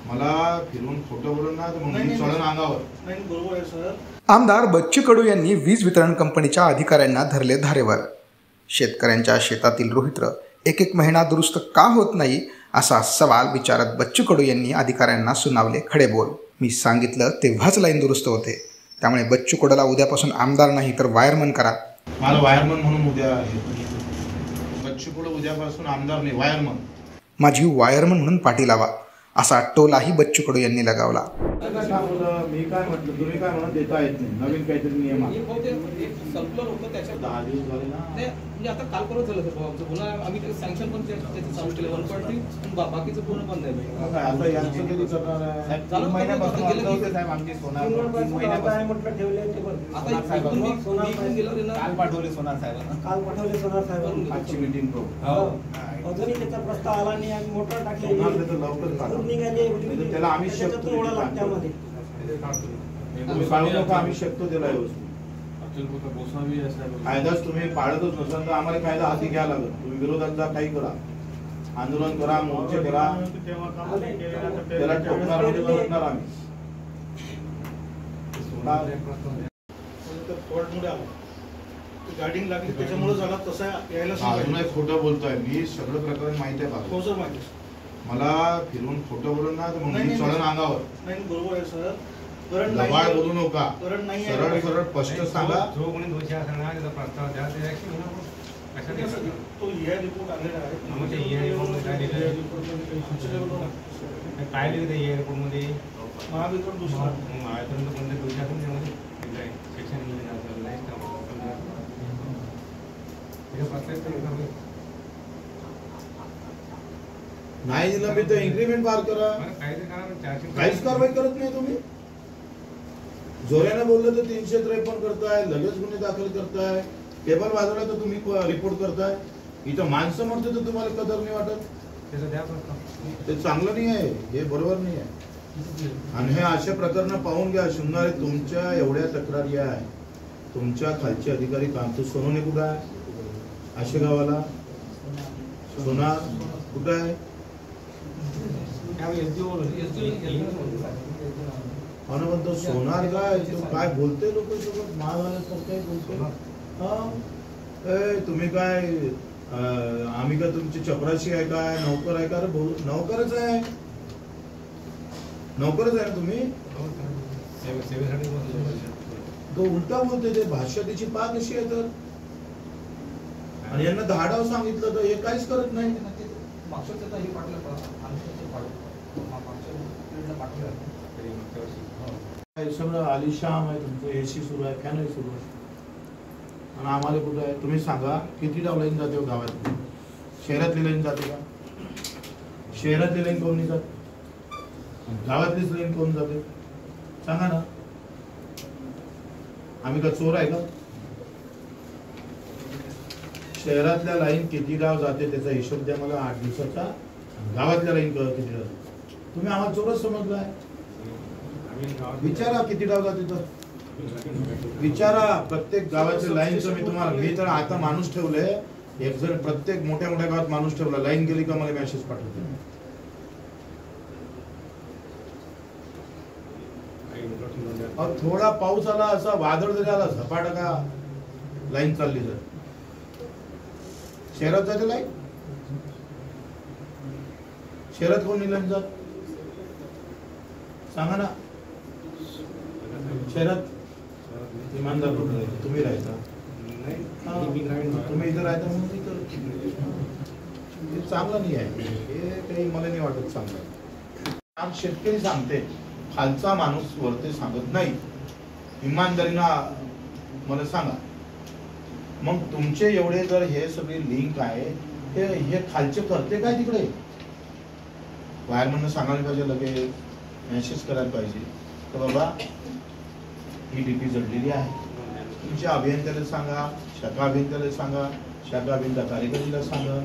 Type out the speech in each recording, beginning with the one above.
मला फिरून खोटं बोलून ना तर मग मी चढण अंगावर. नाही बरोबर आहे सर. आमदार बच्चू कडू यांनी वीज वितरण कंपनीच्या अधिकाऱ्यांना धरले धारेवर. शेतकऱ्यांच्या शेतातील रोहित्र एक एक महिना दुरुस्त का होत नाही असा सवाल विचारत बच्चू कडू यांनी अधिकाऱ्यांना सुनावले खडे बोल. मी सांगितलं तेव्हाच लाईन दुरुस्त होते. त्यामुळे बच्चू कडूला उद्यापासून आमदार नाही तर वायरमन करा. मला वायरमन म्हणून उद्या बच्चू कडू उद्यापासून आमदार नाही वायरमन. माझी वायरमन म्हणून पाठी लावा असा टोलाही बच्चू कडू यांनी लगावला. मी काय म्हटलं तुम्ही काय म्हणून देता येत नाही नवीन काहीतरी नियम आहे. संपलं होतं त्याच्यात 10 दिवस झाले ना. म्हणजे आता काल परत झालं सर आमचं पुन्हा आम्ही ते सँक्शन पण त्याचं चालू केलं 1.3 बाकीचं पूर्ण बंद आहे. आता यांचं कधी करणार आहे? चालू महिन्यापासून साहेब आमची सोनार म्हटलं ठेवले ते पण आता इकडून गेल्यावर ना काल पाठवले सोनार साहेब आजची मीटिंग अजूनही त्याचा प्रस्ताव आला नाही. आम्ही मोटर टाकले लवकर त्याला आम्ही शकतो आम्ही शकतो त्याला कायदाच तुम्ही पाळतच नसाल तर आम्हाला कायदा हाती घ्यायला लागत. तुम्ही विरोधात काही करा आंदोलन करा मोर्चे करा त्याला ठोकणार म्हणजे ठोकणार आम्ही. गार्डिंग लागली त्याच्यामुळे झाला तसा यायला अजून खोटं बोलतोय मी. सगळं प्रकरण माहिती आहे हो सर माहिती. मला फिरून खोटं बोलून ना तर मग मी चढण अंगावर. नाही बरोबर आहे सर. दबाड बोलू नका. सरळ सरळ स्पष्ट सांगा. जो कोणी दोषी असेल ना त्याचा प्रस्ताव द्या ते ऍक्शन तो ईआय रिपोर्ट आलेला आहे. काय लिहिलं ईआय रिपोर्ट मध्ये महावितरण दुसरा महावितरण कोणते दोषी असेल त्यामध्ये सेक्शन नाही दिलं मी तर इन्क्रीमेंट बार करा. काहीच कारवाई करत नाही तुम्ही. जोऱ्याने बोललं तर 353 करताय लगेच गुन्हे दाखल करताय. टेबल वाजवला तर तुम्ही रिपोर्ट करताय. इथं माणसं म्हणते तर तुम्हाला कदर नाही वाटत. ते चांगलं नाही आहे. हे बरोबर नाही आहे. आणि हे अशा प्रकरण पाहून घ्या. शिवणारे तुमच्या एवढ्या तक्रारी आहे. तुमच्या खालचे अधिकारी काम तर सोनवणे कुठं आहे? आशे गावाला सोनार कुठं आहे? म्हणतो सोनार काय बोलते लोक सोबत महागासारखं बोलते. तुम्ही काय आम्ही का तुमची चपराशी आहे काय नौकर आहे का? अरे नौकरच आहे. नौकरच आहे ना तुम्ही. तो उलटा बोलते. ते भाषा त्याची पाक अशी आहे तर. आणि यांना 10 डाव सांगितलं तर हे काहीच करत नाही. सगळं आलिशाम आहे तुमचं. एसी सुरू आहे फॅनही सुरू आहे. आणि आम्हाला कुठं आहे तुम्ही सांगा. किती डाव लाईन जाते गावात? शहरातली लाईन जाते का? शहरातली लाईन कोण नाही जात? गावातलीच लाईन कोण जाते सांगा ना. आम्ही का चोर आहे का? शहरातल्या लाईन किती गाव जाते त्याचा हिशोब द्या मला 8 दिवसाचा. गावातल्या लाईन किती जाते? तुम्ही आम्हाला चोरच समजलाय. विचारा किती डाव जाते तर विचारा. प्रत्येक गावाच्या लाईनचं मी तुम्हाला मी तर आता माणूस ठेवले. एक जण प्रत्येक मोठ्या मोठ्या गावात माणूस ठेवला. लाईन गेली का मला मेसेज पाठवते. थोडा पाऊस आला असा वादळ जरी आला झपाटा का लाईन चालली तर शहरात जाते लाईन. शहरात कोण नाही लाईन जात सांगा ना. शहरात इमानदार तुम्ही राहायचा तुम्ही इथं राहता म्हणून हे चांगलं नाही आहे. हे काही मला नाही वाटत चांगलं. शेतकरी सांगते खालचा माणूस वरते सांगत नाही. इमानदारीनं मला सांगा. मग तुमचे एवढे जर हे सगळे लिंक आहे हे खालचे करते काय तिकडे? वायरमॅननं सांगायला पाहिजे. लगेच मेसेज करायला पाहिजे तर बाबा ही डीपी जडलेली आहे. तुमच्या अभियंत्याला सांगा. शाखा अभियंत्याला सांगा. शाखा अभियंता कार्यकारीला सांगा.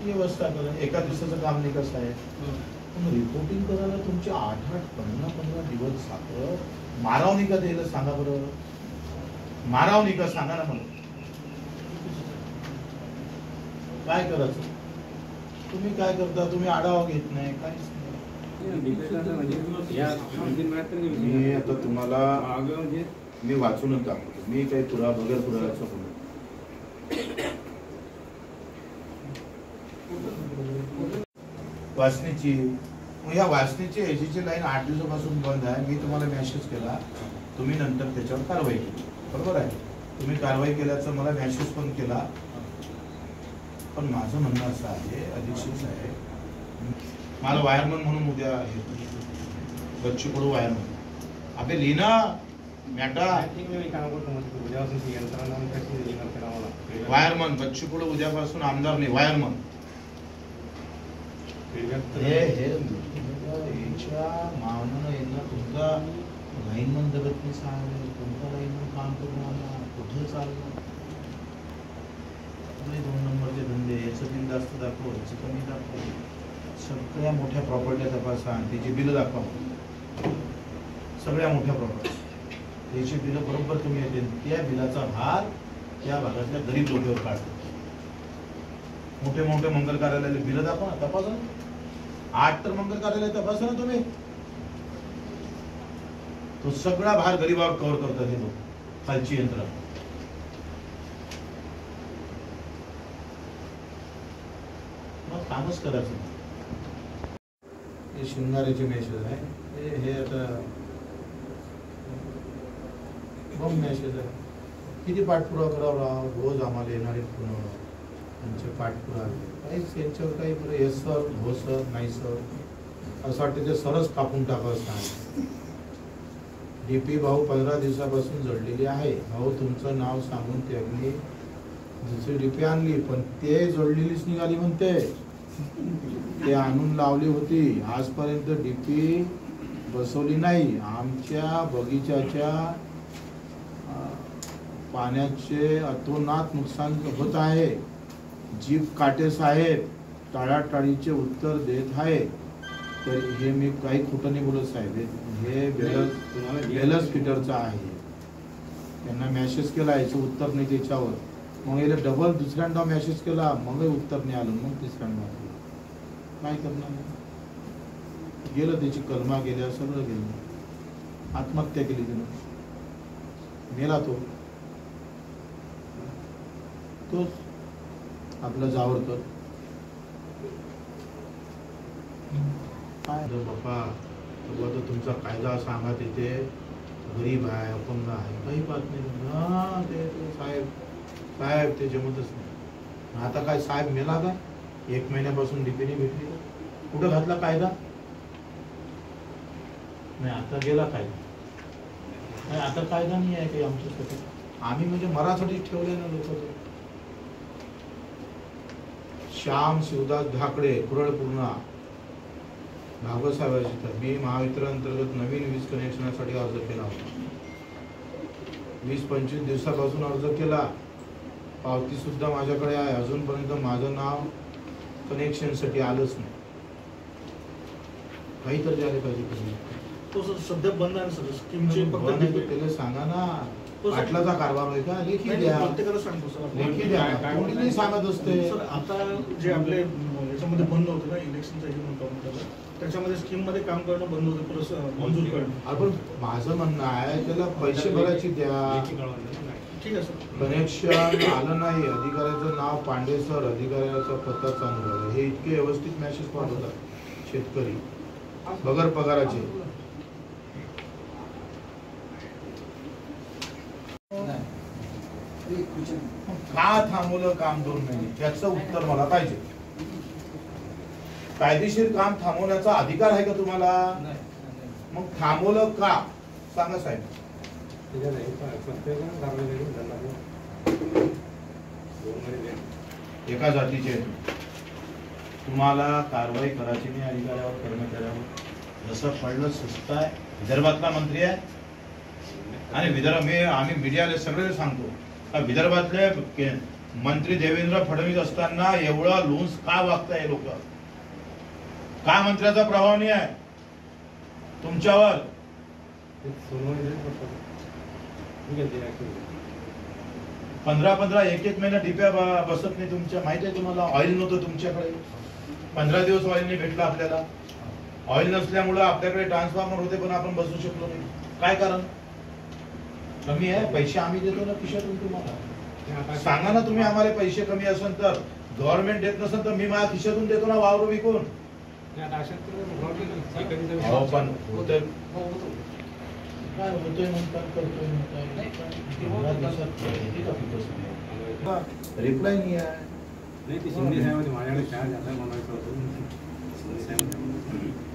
व्यवस्था करा. एका दिवसाचं काम नाही कसं आहे. रिपोर्टिंग करायला तुमचे 8-8 15 दिवस जातं. मारावणी का द्यायला सांगा बरं. मारावणी का सांगा ना मला. काय करायचं? तुम्ही काय करता? तुम्ही आढावा घेत नाही काहीच नाही. मी आता तुम्हाला मी वाचूनच दाखवतो. मी काही बगैर पुराव्याचं बोलतो. वासनीची ह्या वासनीची एसीची लाईन 8 दिवसापासून बंद आहे. मी तुम्हाला मेसेज केला, तुम्ही नंतर त्याच्यावर कारवाई केली, बरोबर आहे. तुम्ही कारवाई केल्याचं मला मेसेज पण केला. पण माझं म्हणणं असं आहे, अधीक्षक साहेब, मला वायरमन म्हणून उद्या बच्चू कडू वायरमन आपले लिहिना मॅटा वायरमन बच्चू कडू उद्यापासून आमदार नाही, वायरमन. मावनं यांना तुमचा लाईनमन जगत नाही सांग, तुमचा लाईनमन काम करून आला कुठे चाललं. 2 नंबरचे धंदे, याचं बिल जास्त दाखव, याचं कमी दाखव. सगळ्या मोठ्या प्रॉपर्ट्या तपासा, त्याची बिलं दाखवा. सगळ्या मोठ्या प्रॉपर्टी त्याची बिलं बरोबर तुम्ही येते. त्या बिलाचा भार त्या भागातल्या गरीब लोकांवर काढतो. मोठे मोठे मंगल कार्यालयाला बिलं दाखवा, तपासा. 8 तर मंगल कार्यालय तपासा ना तुम्ही. तो सगळा भार गरीबावर कव्हर करतात हे लोक, खालची यंत्र. मग कामच करायचं. हे शिंगाऱ्याचे मेसेज आहे, हे आता बम मेसेज आहे. किती पाठपुरावा करावा राव, रोज आम्हाला येणारे फोन, त्यांचे पाठपुरावे काहीच यांच्यावर काही बरं येस सर, हो सर, नाही सर, असं वाटतं ते सरच कापून टाकावं सांग. डीपी भाऊ 15 दिवसापासून जळलेली आहे. भाऊ तुमचं नाव सांगून त्यांनी दुसरी डीपी आणली, पण ते जळलेलीच निघाली म्हणते. ते आणून लावली होती, आजपर्यंत डीपी बसवली नाही. आमच्या बगीचाच्या पाण्याचे अतोनात नुकसान होत आहे. जीप काटे साहेब टाळाटाळीचे उत्तर देत आहे. तर हे मी काही खोटं नाही बोलत साहेब, हे बेलस फिटरचं आहे. त्यांना मेसेज केला, याचं उत्तर नाही त्याच्यावर. मग याला डबल दुसऱ्यांदा मेसेज केला, मग उत्तर नाही आलं. मग तिसऱ्यांदा काय करणार, गेलं त्याची कलमा गेल्या, सगळं गेलं. आत्महत्या केली त्यानं, मेला तोच आपला जावरकर. काय बापा, तर तुमचा कायदा सांगा, तिथे गरीब आहे, अपंग आहे, काही बात नाही. ते साहेब साहेब ते जमतच नाही. आता काय साहेब मेला काय, 1 महिन्यापासून डीपीने भेटली, कुठं घातला कायदा नाही. आता गेला कायदा नाही, आता कायदा नाही आहे काही आमच्यासाठी. आम्ही म्हणजे मराठी ठेवले ना लोक. श्याम शिवदास धाकडे, कुरळ पूर्णा, भागवसाहेबांची. मी महावितरणअंतर्गत नवीन वीज कनेक्शनसाठी अर्ज केला होता. 20-25 दिवसापासून अर्ज केला, पावती सुद्धा माझ्याकडे आहे. अजूनपर्यंत माझं नाव कनेक्शनसाठी आलंच नाही. काही तर झाले पाहिजे. तो सध्या बंद आहे सर, स्कीमचे त्याला सांगा ना, पाटलाचा कारभार आहे का, लेखी द्या. प्रत्येकाला सांगतो सर, लेखी द्या, कोणी नाही सांगत असते. सर आता जे आपले याच्यामध्ये बंद होतं ना, इलेक्शनचं हे म्हणतो त्याच्यामध्ये स्कीम मध्ये काम करणं बंद होतं, परत मंजूर करणं. आपण माझं म्हणणं आहे, त्याला पैसे भरायची द्या. ठीक आहे सर. कनेक्शन आलं नाही, अधिकाऱ्याचं नाव पांडे सर, अधिकाऱ्याचा पत्ता चांगला आहे. हे इतके व्यवस्थित मेसेज पाठवतात शेतकरी बगर पगाराचे. का थांबवलं काम 2 महिने, त्याचं उत्तर मला पाहिजे. कायदेशीर काम थांबवण्याचा अधिकार आहे का तुम्हाला? मग थांबवलं का सांगा साहेब. एका जातीचे तुम्हाला कारवाई करायची नाही अधिकाऱ्यावर, कर्मचाऱ्यावर. जसं पडलं सुस्त आहे. विदर्भातला मंत्री आहे आणि आम्ही मीडियाला सगळे सांगतो का विदर्भातले मंत्री देवेंद्र फडणवीस असताना एवढा लूज का वागताय लोक? का मंत्र्याचा प्रभाव नाही आहे तुमच्यावर? 15 एक महिना डिप्या बसत नाही तुमच्या. माहिती आहे तुम्हाला, ऑइल नव्हतं तुमच्याकडे. 15 दिवस ऑइल नाही भेटला आपल्याला. ऑइल नसल्यामुळं आपल्याकडे ट्रान्सफॉर्मर होते पण आपण बसू शकलो नाही. काय कारण? कमी आहे. पैसे आम्ही देतो ना खिशातून तुम्हाला. सांगा ना तुम्ही आम्हाला पैसे कमी असेल तर. गव्हर्नमेंट देत नसेल तर मी माझ्या खिशातून देतो ना वावर विकून. हो पण होतंय. काय होतोय म्हणतात, करतोय म्हणतात. रिप्लाय नाही आहे. नाही ते शिंदे साहेब माझ्याकडे चहा जाता म्हणायचं होतं. शिंदे साहेब